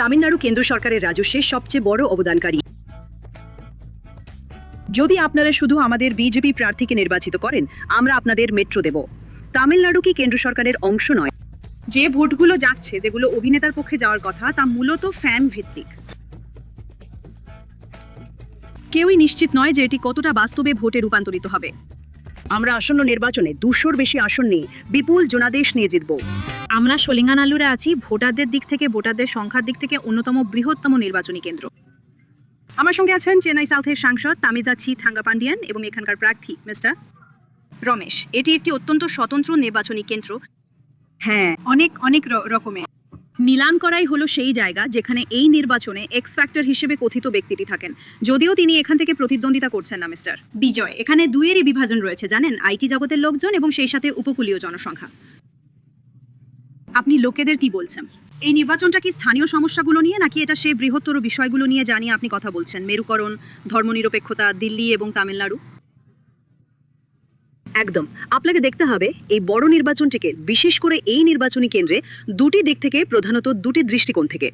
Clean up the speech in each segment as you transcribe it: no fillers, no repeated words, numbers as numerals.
তামিলনাড়ু কেন্দ্র সরকারের রাজস্বের সবচেয়ে বড় অবদানকারী। যদি আপনারা শুধু আমাদের বিজেপি প্রার্থীকে নির্বাচিত করেন, আমরা আপনাদের মেট্রো দেব। তামিলনাড়ু কি কেন্দ্র সরকারের অংশ নয়? যে ভোটগুলো যাচ্ছে, যেগুলো অভিনেতার পক্ষে যাওয়ার কথা, তা মূলত ফ্যান ভিত্তিক। কেউই নিশ্চিত নয় যে এটি কতটা বাস্তবে ভোটে রূপান্তরিত হবে। আমরা আসন্ন নির্বাচনে 200-র বেশি আসন নিয়ে বিপুল জনাদেশ নিয়ে জিতব। আমরা সলিঙ্গানাল্লুরে আছি ভোটারদের দিক থেকে, ভোটারদের সংখ্যার দিক থেকে অন্যতম বৃহত্তম নির্বাচনী কেন্দ্র। আমার সঙ্গে আছেন চেন্নাই সাউথের সাংসদ তামিজাচি থাঙ্গাপান্ডিয়ান এবং এখানকার প্রার্থী মিস্টার রমেশ। এটি একটি অত্যন্ত স্বতন্ত্র নির্বাচনী কেন্দ্র। হ্যাঁ, অনেক রকমের নিলাম করাই হলো সেই জায়গা যেখানে এই নির্বাচনে এক্স ফ্যাক্টর হিসেবে কথিত ব্যক্তিটি থাকেন, যদিও তিনি এখান থেকে প্রতিদ্বন্দ্বিতা করছেন না মিস্টার বিজয়। এখানে দুইয়েরই বিভাজন রয়েছে জানেন, আইটি জগতের লোকজন এবং সেই সাথে উপকূলীয় জনসংখ্যা। আপনি লোকেদের কি বলছেন? এই নির্বাচনটা কি স্থানীয় সমস্যাগুলো নিয়ে, নাকি এটা সেই বৃহত্তর বিষয়গুলো নিয়ে জানিয়ে আপনি কথা বলছেন? মেরুকরণ, ধর্মনিরপেক্ষতা, দিল্লি এবং তামিলনাড়ু। একদম, আপনাকে দেখতে হবে এই বড় নির্বাচনটিকে, বিশেষ করে এই নির্বাচনী কেন্দ্রে দুটি দিক থেকে, প্রধানত দুটি দৃষ্টিকোণ থেকে।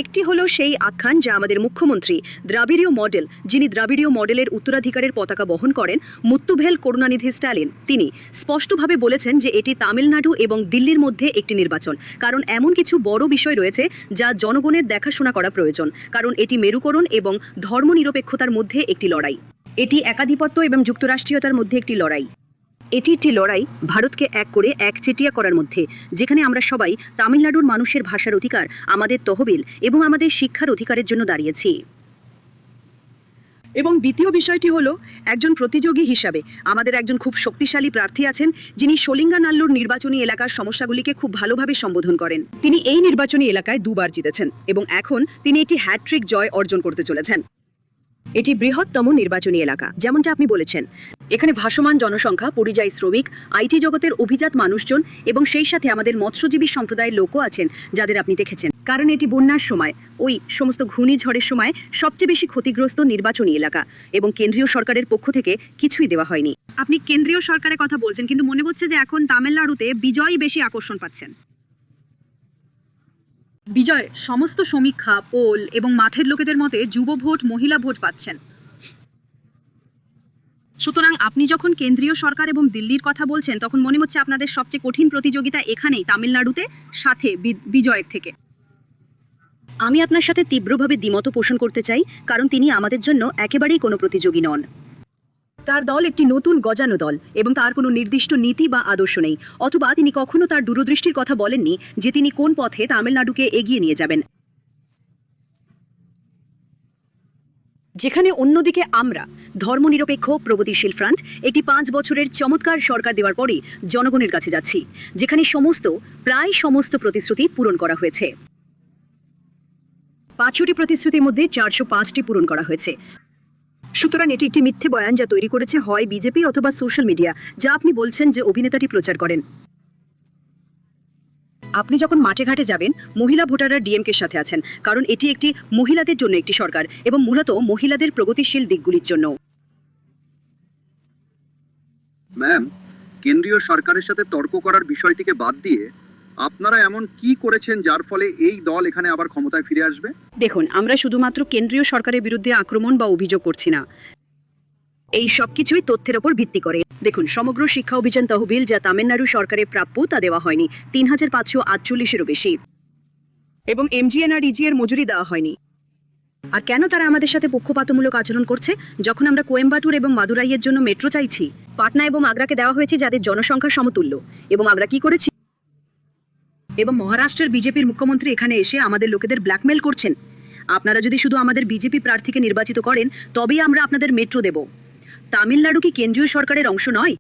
একটি হলো সেই আখ্যান যা আমাদের মুখ্যমন্ত্রী দ্রাবিড়ীয় মডেল, যিনি দ্রাবিড়ীয় মডেলের উত্তরাধিকারের পতাকা বহন করেন, মুত্তুভেল করুণানিধি স্ট্যালিন, তিনি স্পষ্টভাবে বলেছেন যে এটি তামিলনাড়ু এবং দিল্লির মধ্যে একটি নির্বাচন। কারণ এমন কিছু বড় বিষয় রয়েছে যা জনগণের দেখাশোনা করা প্রয়োজন, কারণ এটি মেরুকরণ এবং ধর্মনিরপেক্ষতার মধ্যে একটি লড়াই। এটি একাধিপত্য এবং যুক্তরাষ্ট্রীয়তার মধ্যে একটি লড়াই। এটি একটি লড়াই ভারতকে এক করে একচেটিয়া করার মধ্যে, যেখানে আমরা সবাই তামিলনাড়ুর মানুষের ভাষার অধিকার, আমাদের তহবিল এবং আমাদের শিক্ষার অধিকারের জন্য দাঁড়িয়েছি। এবং দ্বিতীয় বিষয়টি হলো, একজন প্রতিযোগী হিসাবে আমাদের একজন খুব শক্তিশালী প্রার্থী আছেন, যিনি সলিঙ্গানাল্লুর নির্বাচনী এলাকার সমস্যাগুলিকে খুব ভালোভাবে সম্বোধন করেন। তিনি এই নির্বাচনী এলাকায় 2বার জিতেছেন এবং এখন তিনি একটি হ্যাট্রিক জয় অর্জন করতে চলেছেন। এটি বৃহত্তম নির্বাচনী এলাকা, যেমনটা আপনি বলেছেন। এখানে ভাসমান জনসংখ্যা, পরিযায়ী শ্রমিক, আইটি জগতের অভিজাত মানুষজন এবং সেই সাথে আমাদের মৎস্যজীবী সম্প্রদায়ের লোকও আছেন যাদের আপনি দেখেছেন। কারণ এটি বন্যার সময়, ওই সমস্ত ঘূর্ণিঝড়ের সময় সবচেয়ে বেশি ক্ষতিগ্রস্ত নির্বাচনী এলাকা, এবং কেন্দ্রীয় সরকারের পক্ষ থেকে কিছুই দেওয়া হয়নি। আপনি কেন্দ্রীয় সরকারের কথা বলছেন, কিন্তু মনে হচ্ছে যে এখন তামিলনাড়ুতে বিজয়ই বেশি আকর্ষণ পাচ্ছেন। বিজয় সমস্ত সমীক্ষা, পোল এবং মাঠের লোকেদের মতে যুব ভোট, মহিলা ভোট পাচ্ছেন। সুতরাং আপনি যখন কেন্দ্রীয় সরকার এবং দিল্লির কথা বলছেন, তখন মনে হচ্ছে আপনাদের সবচেয়ে কঠিন প্রতিযোগিতা এখানেই, তামিলনাড়ুতে, সাথে বিজয়ের থেকে। আমি আপনার সাথে তীব্রভাবে দ্বিমত পোষণ করতে চাই, কারণ তিনি আমাদের জন্য একেবারেই কোনো প্রতিযোগী নন। তার দল একটি নতুন গজানো দল এবং তার কোনো নির্দিষ্ট নীতি বা আদর্শ নেই, অথবা তিনি কখনো তার দূরদৃষ্টির কথা বলেননি যে তিনি কোন পথে তামিলনাড়ুকে এগিয়ে নিয়ে যাবেন। যেখানে অন্যদিকে আমরা ধর্মনিরপেক্ষ প্রগতিশীল ফ্রন্ট একটি 5 বছরের চমৎকার সরকার দেওয়ার পরে জনগণের কাছে যাচ্ছি, যেখানে প্রায় সমস্ত প্রতিশ্রুতি পূরণ করা হয়েছে। 500টি প্রতিশ্রুতির মধ্যে 405টি পূরণ করা হয়েছে। সুতরাং এটি একটি মিথ্যে বয়ান যা তৈরি করেছে হয় বিজেপি অথবা সোশ্যাল মিডিয়া, যা আপনি বলছেন যে অভিনেতাটি প্রচার করেন। আপনি যখন মাঠে ঘাটে যাবেন, মহিলা ভোটাররা ডিএমকের সাথে আছেন, কারণ এটি একটি মহিলাদের জন্য একটি সরকার এবং মূলত মহিলাদের প্রগতিশীল দিকগুলির জন্য। ম্যাম, কেন্দ্রীয় সরকারের সাথে তর্ক করার বিষয়টিকে বাদ দিয়ে আপনারা এমন কি করেছেন যার ফলে এই দল এখানে আবার ক্ষমতায় ফিরে আসবে? দেখুন, আমরা শুধুমাত্র কেন্দ্রীয় সরকারের বিরুদ্ধে আক্রমণ বা অভিযোগ করছি না। এই সবকিছুই তথ্যের ওপর ভিত্তি করে। দেখুন, সমগ্র শিক্ষা অভিযান তহবিল যা তামিলনাড়ু সরকারের প্রাপ্য তা দেওয়া হয়নি, 3548-এরও বেশি, এবং এমজিএনআরইজি এর মজুরি দেওয়া হয়নি। আর কেন তারা আমাদের সাথে পক্ষপাতমূলক আচরণ করছে? যখন আমরা কোয়েম্বাটুর এবং মাদুরাইয়ের জন্য মেট্রো চাইছি, পাটনা এবং আগ্রাকে দেওয়া হয়েছে যাদের জনসংখ্যা সমতুল্য, এবং আমরা কি করেছি? এবং মহারাষ্ট্রের বিজেপির মুখ্যমন্ত্রী এখানে এসে আমাদের লোকেদের ব্ল্যাকমেল করছেন। আপনারা যদি শুধু আমাদের বিজেপি প্রার্থীকে নির্বাচিত করেন, তবেই আমরা আপনাদের মেট্রো দেব। তামিলনাড়ু কি কেন্দ্রীয় সরকারের অংশ নয়?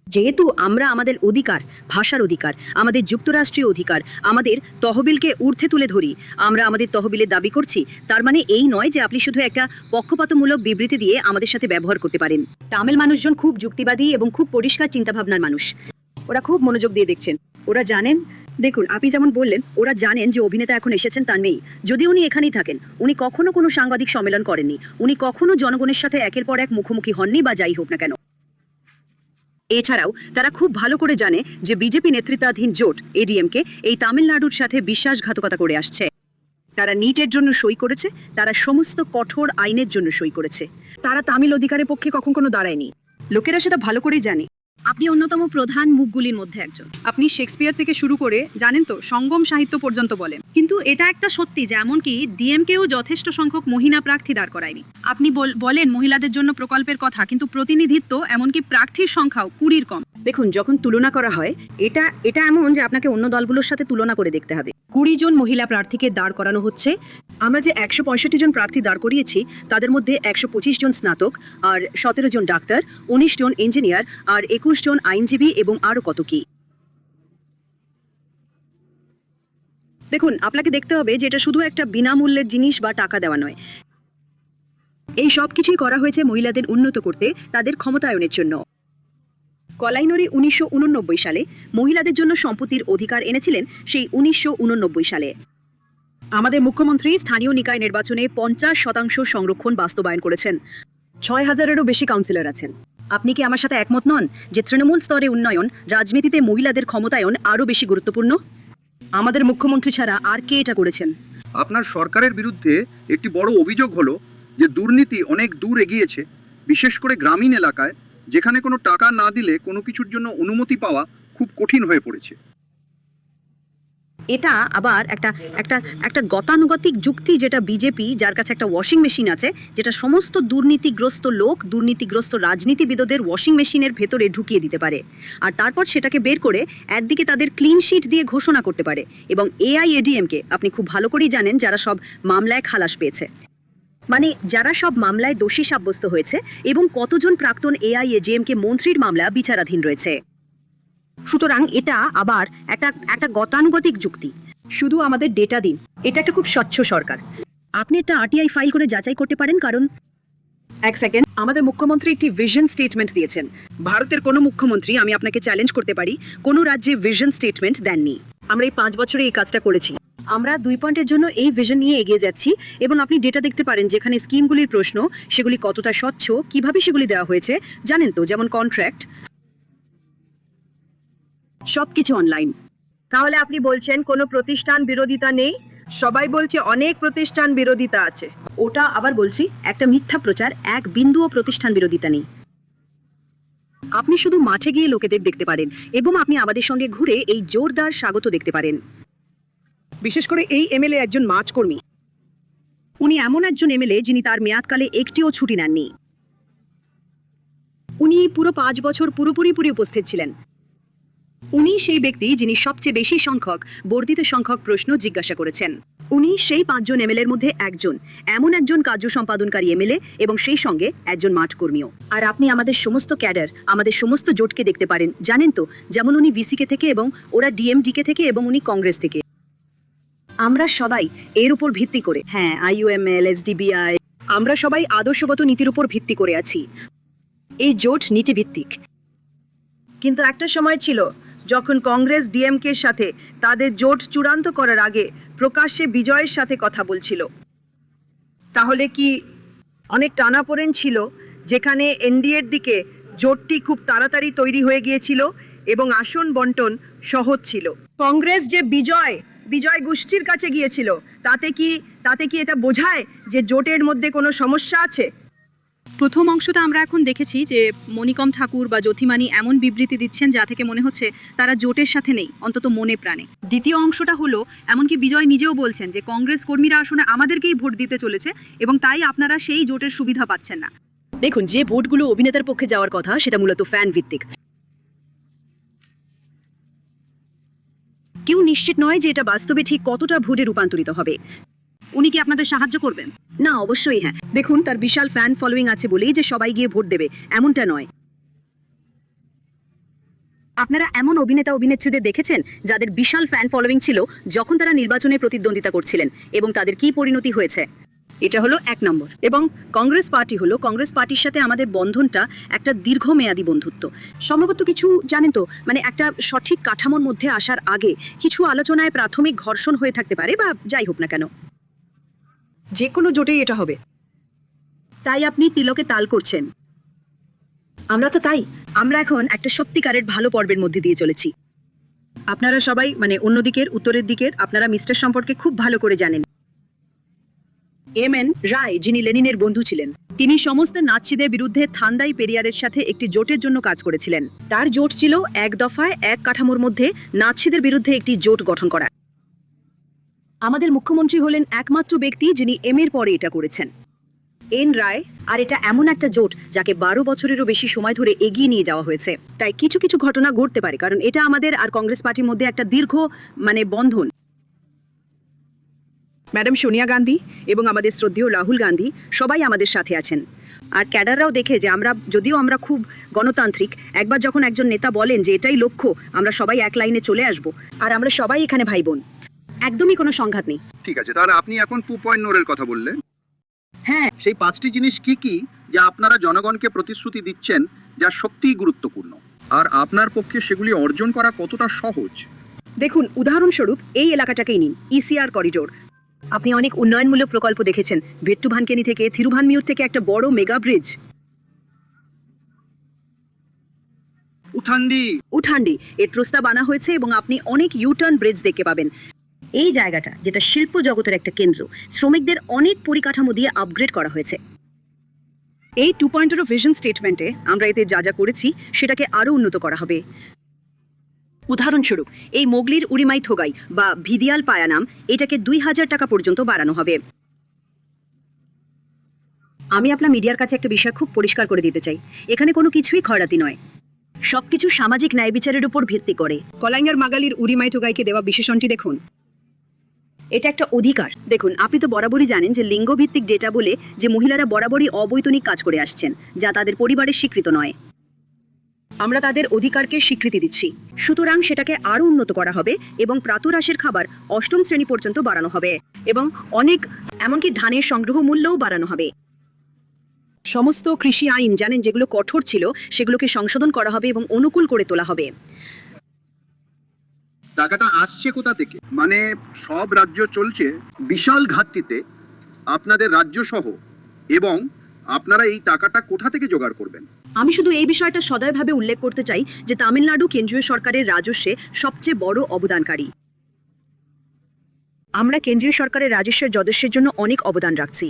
যেহেতু আমরা আমাদের অধিকার, ভাষার অধিকার, আমাদের যুক্তরাষ্ট্রীয় অধিকার, আমাদের তহবিলকে ঊর্ধ্বে তুলে ধরি, আমরা আমাদের তহবিলের দাবি করছি, তার মানে এই নয় যে আপনি শুধু একটা পক্ষপাতমূলক বিবৃতি দিয়ে আমাদের সাথে ব্যবহার করতে পারেন। তামিল মানুষজন খুব যুক্তিবাদী এবং খুব পরিষ্কার চিন্তাভাবনার মানুষ। ওরা খুব মনোযোগ দিয়ে দেখছেন। ওরা জানেন, দেখুন আপনি যেমন বললেন, ওরা জানেন যে অভিনেতা এখন এসেছেন তার মেয়ে। যদি উনি এখানেই থাকেন, উনি কখনো কোনো সাংবাদিক সম্মেলন করেননি, উনি কখনো জনগণের সাথে একের পর এক মুখোমুখি হননি বা যাই হোক না কেন। এছাড়াও তারা খুব ভালো করে জানে যে বিজেপি নেতৃত্বাধীন জোট এডিএমকে এই তামিলনাড়ুর সাথে বিশ্বাসঘাতকতা করে আসছে। তারা নিটের জন্য সই করেছে, তারা সমস্ত কঠোর আইনের জন্য সই করেছে। তারা তামিল অধিকারের পক্ষে কখন কোনো দাঁড়ায়নি। লোকেরা সেটা ভালো করেই জানে। আপনি অন্যতম প্রধান মুখগুলির মধ্যে একজন। আপনি শেক্সপিয়ার থেকে শুরু করে জানেন তো সঙ্গম সাহিত্য পর্যন্ত বলেন। কিন্তু এটা একটা সত্যি যে এমনকি ডিএমকেও যথেষ্ট সংখ্যক মহিলা প্রার্থী দাঁড় করায়নি। আপনি বলেন মহিলাদের জন্য প্রকল্পের কথা, কিন্তু প্রতিনিধিত্ব এমনকি প্রার্থীর সংখ্যাও 20 কম। দেখুন, যখন তুলনা করা হয় এটা এমন যে আপনাকে অন্য দলগুলোর সাথে তুলনা করে দেখতে হবে। 20 জন মহিলা প্রার্থীকে দাঁড় করানো হচ্ছে। আমরা যে 165 জন প্রার্থী দাঁড় করিয়েছি তাদের মধ্যে 125 জন স্নাতক, আর 17 জন ডাক্তার, 19 জন ইঞ্জিনিয়ার, আর 21 জন আইনজীবী, এবং আরো কত কি। দেখুন, আপনাকে দেখতে হবে যে এটা শুধু একটা বিনামূল্যের জিনিস বা টাকা দেওয়া নয়। এই সব কিছুই করা হয়েছে মহিলাদের উন্নত করতে, তাদের ক্ষমতায়নের জন্য। কলাইনরি 1989 সালে মহিলাদের জন্য সম্পত্তির অধিকার এনেছিলেন, সেই 1989 সালে। আমাদের মুখ্যমন্ত্রী স্থানীয় নিকায় নির্বাচনে 50% সংরক্ষণ বাস্তবায়ন করেছেন। 6000-এরও বেশি কাউন্সিলর আছেন। আপনি কি আমার সাথে একমত নন যে তৃণমূল স্তরে উন্নয়ন, রাজনীতিতে মহিলাদের ক্ষমতায়ন আরও বেশি গুরুত্বপূর্ণ? আমাদের মুখ্যমন্ত্রী ছাড়া আর কে এটা করেছেন? আপনার সরকারের বিরুদ্ধে একটি বড় অভিযোগ হলো যে দুর্নীতি অনেক দূর এগিয়েছে, বিশেষ করে গ্রামীণ এলাকায়, যেখানে কোনো টাকা না দিলে কোনো কিছুর জন্য অনুমতি পাওয়া খুব কঠিন হয়ে পড়েছে। এটা আবার একটা গতানুগতিক যুক্তি, যেটা বিজেপি, যার কাছে একটা ওয়াশিং মেশিন আছে, যেটা সমস্ত দুর্নীতিগ্রস্ত লোক, দুর্নীতিগ্রস্ত রাজনীতিবিদদের ওয়াশিং মেশিনের ভেতরে ঢুকিয়ে দিতে পারে, আর তারপর সেটাকে বের করে একদিকে তাদের ক্লিন শিট দিয়ে ঘোষণা করতে পারে। এবং এআইএডিএমকে আপনি খুব ভালো করেই জানেন যারা সব মামলায় খালাস পেয়েছে, মানে যারা সব মামলায় দোষী সাব্যস্ত হয়েছে, এবং কতজন প্রাক্তন এআইএডিএমকে মন্ত্রীর মামলা বিচারাধীন রয়েছে। সুতরাং এটা আবার একটা গতানুগতিক যুক্তি। শুধু আমাদের ডেটা দিন। এটা একটা খুব স্বচ্ছ সরকার। আপনি একটা আরটিআই ফাইল করে যাচাই করতে পারেন, কারণ এক সেকেন্ড, আমাদের মুখ্যমন্ত্রী একটি ভিশন স্টেটমেন্ট দিয়েছেন। ভারতের কোনো মুখ্যমন্ত্রী, আমি আপনাকে চ্যালেঞ্জ করতে পারি, কোনো রাজ্যে ভিশন স্টেটমেন্ট দেননি। আমরা এই 5 বছরে এই কাজটা করেছি। আমরা 2 পয়েন্টের জন্য এই ভিশন নিয়ে এগিয়ে যাচ্ছি, এবং আপনি ডেটা দেখতে পারেন যেখানে স্কিমগুলির প্রশ্ন, সেগুলি কতটা স্বচ্ছ, কিভাবে সেগুলি দেওয়া হয়েছে জানেন তো, যেমন কন্ট্রাক্ট, সবকিছু অনলাইন। তাহলে আপনি বলছেন কোনো প্রতিষ্ঠান বিরোধিতা নেই? সবাই বলছে অনেক প্রতিষ্ঠান বিরোধিতা আছে। ওটা আবার বলছি, একটা মিথ্যা প্রচার, এক বিন্দুও প্রতিষ্ঠান বিরোধিতা নেই। আপনি শুধু মাঠে গিয়ে লোকেদের দেখতে পারেন, এবং আপনি আমাদের সঙ্গে ঘুরে এই জোরদার স্বাগত দেখতে পারেন। বিশেষ করে এই এমএলএ একজন মাঠ কর্মী। উনি এমন একজন এমএলএ যিনি তার মেয়াদকালে একটিও ছুটি নেননি। উনি পুরো 5 বছর পুরোপুরি উপস্থিত ছিলেন। উনি সেই ব্যক্তি যিনি সবচেয়ে বেশি সংখ্যক বর্ধিত সংখ্যক প্রশ্ন জিজ্ঞাসা করেছেন। উনি সেই 5 জন এমএলএর মধ্যে একজন, এমন একজন কার্য সম্পাদনকারী এমএলএ, এবং সেই সঙ্গে একজন মাঠ কর্মীও। আর আপনি আমাদের সমস্ত ক্যাডার, আমাদের সমস্ত জোটকে দেখতে পারেন, জানেন তো, যেমন উনি ভিসিকে থেকে, এবং ওরা ডিএমডিকে থেকে, এবং উনি কংগ্রেস থেকে। আমরা সবাই এর উপর ভিত্তি করে, হ্যাঁ, আইইউএমএল, এসডিবিআই, আমরা সবাই আদর্শগত নীতির উপর ভিত্তি করে আছি। এই জোট নীতিভিত্তিক। কিন্তু একটা সময় ছিল যখন কংগ্রেস ডিএমকের সাথে তাদের জোট চূড়ান্ত করার আগে প্রকাশ্যে বিজয়ের সাথে কথা বলছিল। তাহলে কি অনেক টানাপোড়েন ছিল, যেখানে এনডিএর দিকে জোটটি খুব তাড়াতাড়ি তৈরি হয়ে গিয়েছিল এবং আসন বন্টন সহজ ছিল? কংগ্রেস যে বিজয় গোষ্ঠীর কাছে গিয়েছিল, তাতে কি এটা বোঝায় যে জোটের মধ্যে কোনো সমস্যা আছে? প্রথম অংশটা আমরা এখন দেখেছি যে মণিকম ঠাকুর বা জ্যোতিমানি এমন বিবৃতি দিচ্ছেন যা থেকে মনে হচ্ছে তারা জোটের সাথে নেই, অন্তত মনে প্রাণে। দ্বিতীয় অংশটা হলো এমনকি বিজয় নিজেও বলছেন যে কংগ্রেস কর্মীরা আসলে আমাদেরকেই ভোট দিতে চলেছে, এবং তাই আপনারা সেই জোটের সুবিধা পাচ্ছেন না। দেখুন, যে ভোটগুলো অভিনেতার পক্ষে যাওয়ার কথা সেটা মূলত ফ্যান ভিত্তিক। কেউ নিশ্চিত নয় যে এটা বাস্তবে ঠিক কতটা ভোটে রূপান্তরিত হবে। উনি কি আপনাদের সাহায্য করবেন? না, অবশ্যই হ্যাঁ। দেখুন, তার বিশাল ফ্যান ফলোয়িং আছে বলেই যে সবাই গিয়ে ভোট দেবে এমনটা নয়। আপনারা এমন অভিনেতা অভিনেত্রীদের দেখেছেন যাদের বিশাল ফ্যান ফলোয়িং ছিল যখন তারা নির্বাচনে প্রতিদ্বন্দ্বিতা করছিলেন, এবং তাদের কি পরিণতি হয়েছে। এটা হলো 1 নম্বর। এবং কংগ্রেস পার্টির সাথে আমাদের বন্ধনটা একটা দীর্ঘমেয়াদী বন্ধুত্ব। সম্ভবত কিছু, জানেন তো, মানে একটা সঠিক কাঠামোর মধ্যে আসার আগে কিছু আলোচনায় প্রাথমিক ঘর্ষণ হয়ে থাকতে পারে, বা যাই হোক না কেন, যে কোনো জোটেই এটা হবে। তাই আপনি তিলকে তাল করছেন। আমরা তো তাই। আমরা এখন একটা সত্যিকারের ভালো পর্বের মধ্যে দিয়ে চলেছি। আপনারা সবাই, মানে অন্যদিকের, উত্তরের দিকের, আপনারা মিস্টার সম্পর্কে খুব ভালো করে জানেন। এমএন রায়, যিনি লেনিনের বন্ধু ছিলেন, তিনি সমস্ত নাৎসিদের বিরুদ্ধে থান্দাই পেরিয়ারের সাথে একটি জোটের জন্য কাজ করেছিলেন। তার জোট ছিল এক দফায় এক কাঠামোর মধ্যে নাৎসিদের বিরুদ্ধে একটি জোট গঠন করা। আমাদের মুখ্যমন্ত্রী হলেন একমাত্র ব্যক্তি যিনি এম এর পরে এটা করেছেন, এন রায়। আর এটা এমন একটা জোট যাকে 12 বছরেরও বেশি সময় ধরে এগিয়ে নিয়ে যাওয়া হয়েছে। তাই কিছু কিছু ঘটনা ঘটতে পারে, কারণ এটা আমাদের আর কংগ্রেস পার্টির মধ্যে একটা দীর্ঘ বন্ধন। ম্যাডাম সোনিয়া গান্ধী এবং আমাদের শ্রদ্ধেয় রাহুল গান্ধী সবাই আমাদের সাথে আছেন। আর ক্যাডাররাও দেখে যে যদিও আমরা খুব গণতান্ত্রিক, একবার যখন একজন নেতা বলেন যে এটাই লক্ষ্য, আমরা সবাই এক লাইনে চলে আসব। আর আমরা সবাই এখানে ভাই বোন, একদমই কোনো সংঘাত নেই। ঠিক আছে, তাহলে আপনি এখন 2.0 এর কথা বললেন। হ্যাঁ, সেই 5টি জিনিস কি কি যা আপনারা জনগণকে প্রতিশ্রুতি দিচ্ছেন, যা সত্যিই গুরুত্বপূর্ণ, আর আপনার পক্ষে সেগুলি অর্জন করা কতটা সহজ? দেখুন, উদাহরণস্বরূপ এই এলাকাটাকেই নিন, ইসিআর করিডোর। আপনি অনেক উন্নয়নমূলক প্রকল্প দেখেছেন, ভেট্টুভানকেনি থেকে থিরুভানমিউর থেকে একটা বড় মেগা ব্রিজ, উঠান্ডি এর প্রস্তাব আনা হয়েছে এবং আপনি অনেক ইউটার্ন ব্রিজ দেখতে পাবেন। এই জায়গাটা, যেটা শিল্প জগতের একটা কেন্দ্র, শ্রমিকদের অনেক পরিকাঠামো দিয়ে আপগ্রেড করা হয়েছে। এই 2.0 ভিশন স্টেটমেন্টে আমরা এতে যা যা করেছি সেটাকে আরও উন্নত করা হবে। উদাহরণস্বরূপ, এই মোগলির উরিমাই থোগাই বা ভিদিয়াল পায়ানাম, এটাকে 2000 টাকা পর্যন্ত বাড়ানো হবে। আমি আপনার মিডিয়ার কাছে একটা বিষয় খুব পরিষ্কার করে দিতে চাই, এখানে কোনো কিছুই খয়রাতি নয়, সবকিছু সামাজিক ন্যায় বিচারের উপর ভিত্তি করে। কলাইঙ্গার মাগালির উরিমাই থোগাইকে দেওয়া বিশেষণটি দেখুন, এটা একটা অধিকার। দেখুন, আপনি তো বরাবরই জানেন যে লিঙ্গভিত্তিক ডেটা বলে যে মহিলারা বরাবরই অবৈতনিক কাজ করে আসছেন, যা তাদের পরিবারের স্বীকৃত নয়। আমরা তাদের অধিকারকে স্বীকৃতি দিচ্ছি, সুতরাং সেটাকে আরও উন্নত করা হবে এবং প্রাতরাশের খাবার 8ম শ্রেণী পর্যন্ত বাড়ানো হবে এবং এমনকি ধানের সংগ্রহ মূল্যও বাড়ানো হবে। সমস্ত কৃষি আইন জানেন যেগুলো কঠোর ছিল সেগুলোকে সংশোধন করা হবে এবং অনুকূল করে তোলা হবে। টাকাটা আসছে কোথা থেকে? মানে সব রাজ্য চলছে বিশাল ঘাটতিতে, আপনাদের রাজ্য সহ, এবং আপনারা এই টাকাটা কোথা থেকে জোগাড় করবেন? আমি শুধু এই বিষয়টা সদয়ভাবে উল্লেখ করতে চাই যে তামিলনাড়ু কেন্দ্রীয় সরকারের রাজস্বে সবচেয়ে বড় অবদানকারী। আমরা কেন্দ্রীয় সরকারের রাজস্বের যদস্যের জন্য অনেক অবদান রাখছি,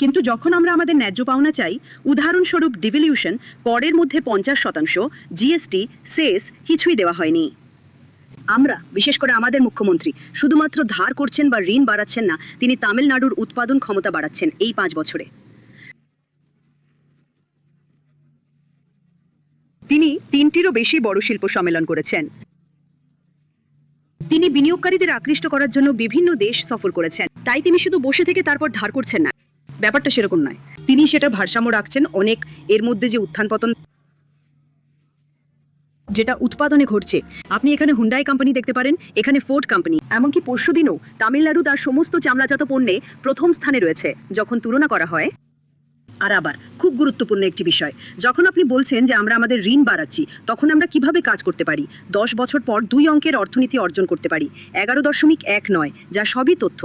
কিন্তু যখন আমরা আমাদের ন্যায্য পাওনা চাই, উদাহরণস্বরূপ ডিভলিউশন, করের মধ্যে 50%, জিএসটি, সেস কিছুই দেওয়া হয়নি। আমরা, বিশেষ করে আমাদের মুখ্যমন্ত্রী, শুধুমাত্র ধার করছেন বা ঋণ বাড়াচ্ছেন না, তিনি তামিলনাড়ুর উৎপাদন ক্ষমতা বাড়াচ্ছেন এই 5 বছরে। তিনি 3টিরও বেশি বড় শিল্প সম্মেলন করেছেন। তিনি বিনিয়োগকারীদের আকৃষ্ট করার জন্য বিভিন্ন দেশ সফর করেছেন। তাই তিনি শুধু বসে থেকে তারপর ধার করছেন না, ব্যাপারটা সেরকম নয়। তিনি সেটা ভারসাম্য রাখছেন অনেক। এর মধ্যে যে উত্থান পতন যেটা উৎপাদনে ঘটছে, আপনি এখানে হুন্ডাই কোম্পানি দেখতে পারেন, এখানে ফোর্ড কোম্পানি, এমনকি পরশুদিনও তামিলনাড়ু তার সমস্ত চামড়াজাত পণ্যে প্রথম স্থানে রয়েছে যখন তুলনা করা হয়। আর আবার খুব গুরুত্বপূর্ণ একটি বিষয়, যখন আপনি বলছেন যে আমরা আমাদের ঋণ বাড়াচ্ছি, তখন আমরা কিভাবে কাজ করতে পারি? 10 বছর পর 2 অঙ্কের অর্থনীতি অর্জন করতে পারি, 11.1 নয়, যা সবই তথ্য।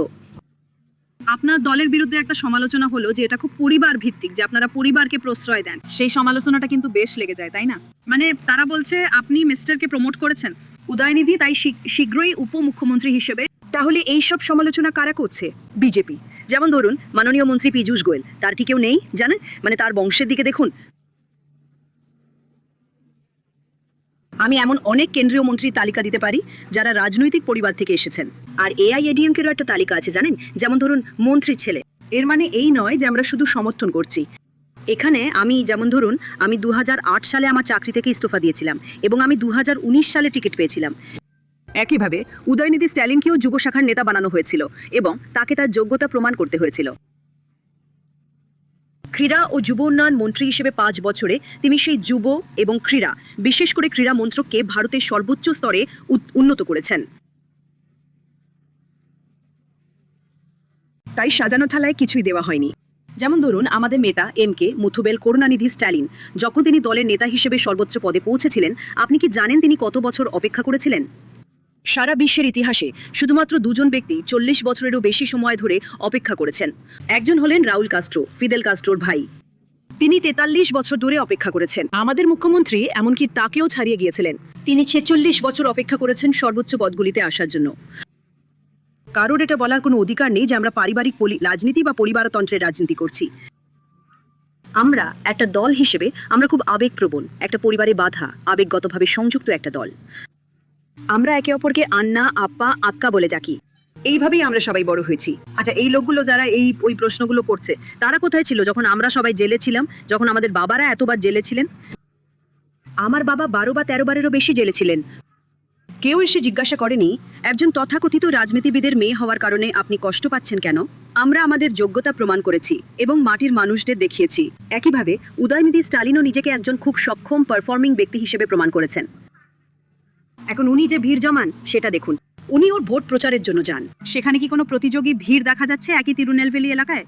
আপনার দলের বিরুদ্ধে একটা সমালোচনা হলো যে এটা খুব পরিবার ভিত্তিক, যে আপনারা পরিবারকে প্রশ্রয় দেন। সেই সমালোচনাটা কিন্তু বেশ লেগে যায়, তাই না? মানে তারা বলছে আপনি মিস্টারকে প্রমোট করেছেন, উদয়নিধি তাই শীঘ্রই উপমুখ্যমন্ত্রী হিসেবে। তাহলে এই সব সমালোচনা কারা করছে? বিজেপি। যেমন ধরুন মাননীয় মন্ত্রী পীযূষ গোয়েল, তার কি কেউ নেই জানেন? মানে তার বংশের দিকে দেখুন, আমি এমন অনেক কেন্দ্রীয় মন্ত্রীর তালিকা দিতে পারি যারা রাজনৈতিক পরিবার থেকে এসেছেন। আর এআইএডিএমকেরও একটা তালিকা আছে জানেন, যেমন ধরুন মন্ত্রীর ছেলে। এর মানে এই নয় যে আমরা শুধু সমর্থন করছি। এখানে যেমন ধরুন আমি 2008 সালে আমার চাকরি থেকে ইস্তফা দিয়েছিলাম এবং আমি 2019 সালে টিকিট পেয়েছিলাম। একইভাবে উদয়নিধি স্ট্যালিনকেও যুব শাখার নেতা বানানো হয়েছিল এবং তাকে তার যোগ্যতা প্রমাণ করতে হয়েছিল। ক্রীড়া ও যুব উন্নয়ন মন্ত্রী হিসেবে 5 বছরে তিনি সেই যুব এবং ক্রীড়া, বিশেষ করে ক্রীড়া মন্ত্রককে ভারতের সর্বোচ্চ স্তরে উন্নত করেছেন। তাই সাজানো থালায় কিছুই দেওয়া হয়নি। যেমন ধরুন আমাদের নেতা MK মুথুবেল করুণানিধি স্ট্যালিন, যখন তিনি দলের নেতা হিসেবে সর্বোচ্চ পদে পৌঁছেছিলেন, আপনি কি জানেন তিনি কত বছর অপেক্ষা করেছিলেন? সারা বিশ্বের ইতিহাসে শুধুমাত্র 2 জন ব্যক্তি 40 বছরেরও বেশি সময় ধরে অপেক্ষা করেছেন। একজন হলেন রাউল কাস্ট্রো, ফিদেল কাস্ট্রোর ভাই। তিনি 43 বছর ধরে অপেক্ষা করেছেন। আমাদের মুখ্যমন্ত্রী এমনকি তাকেও ছাড়িয়ে গিয়েছিলেন। তিনি 46 বছর অপেক্ষা করেছেন সর্বোচ্চ পদগুলিতে আসার জন্য। কারোর এটা বলার কোনো অধিকার নেই যে আমরা পারিবারিক রাজনীতি বা পরিবারতন্ত্রের রাজনীতি করছি। আমরা একটা দল হিসেবে আমরা খুব আবেগপ্রবণ, একটা পরিবারে বাঁধা, আবেগগতভাবে সংযুক্ত একটা দল। আমরা একে অপরকে আন্না, আপ্পা, আক্কা বলে ডাকি। এইভাবেই আমরা সবাই বড় হয়েছি। আচ্ছা, এই লোকগুলো যারা ওই প্রশ্নগুলো করছে, তারা কোথায় ছিল যখন আমরা সবাই জেলে ছিলাম, যখন আমাদের বাবারা এতবার জেলে ছিলেন? আমার বাবা 12 বা 13 বারেরও বেশি জেলে ছিলেন। কেউ এসে জিজ্ঞাসা করেনি একজন তথাকথিত রাজনীতিবিদের মেয়ে হওয়ার কারণে আপনি কষ্ট পাচ্ছেন কেন? আমরা আমাদের যোগ্যতা প্রমাণ করেছি এবং মাটির মানুষদের দেখিয়েছি। একইভাবে উদয়নিধি স্টালিনও নিজেকে একজন খুব সক্ষম পারফর্মিং ব্যক্তি হিসেবে প্রমাণ করেছেন। এখন উনি যে ভিড় জমান সেটা দেখুন। উনি ওর ভোট প্রচারের জন্য যান। সেখানে কি কোনো প্রতিযোগী ভিড় দেখা যাচ্ছে একই তিরুনেলভেলি এলাকায়?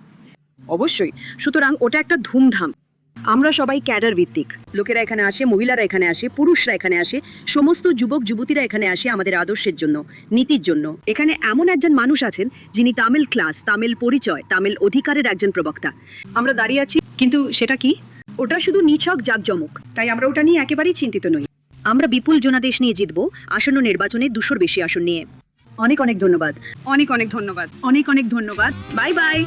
অবশ্যই। সুতরাং ওটা একটা ধুমধাম। আমরা সবাই ক্যাডার ভিত্তিক। লোকেরা এখানে আসে, মহিলারা এখানে আসে, পুরুষরা এখানে আসে, সমস্ত যুবক যুবতীরা এখানে আসে আমাদের আদর্শের জন্য, নীতির জন্য। এখানে এমন একজন মানুষ আছেন যিনি তামিল ক্লাস, তামিল পরিচয়, তামিল অধিকারের একজন প্রবক্তা। আমরা দাঁড়িয়ে আছি, কিন্তু সেটা কি? ওটা শুধু নিছক জাঁকজমক। তাই আমরা ওটা নিয়ে একেবারেই চিন্তিত নই। আমরা বিপুল জনাদেশ নিয়ে জিতব আসন্ন নির্বাচনে 200-র বেশি আসন নিয়ে। অনেক অনেক ধন্যবাদ। অনেক অনেক ধন্যবাদ। অনেক অনেক ধন্যবাদ। Bye bye.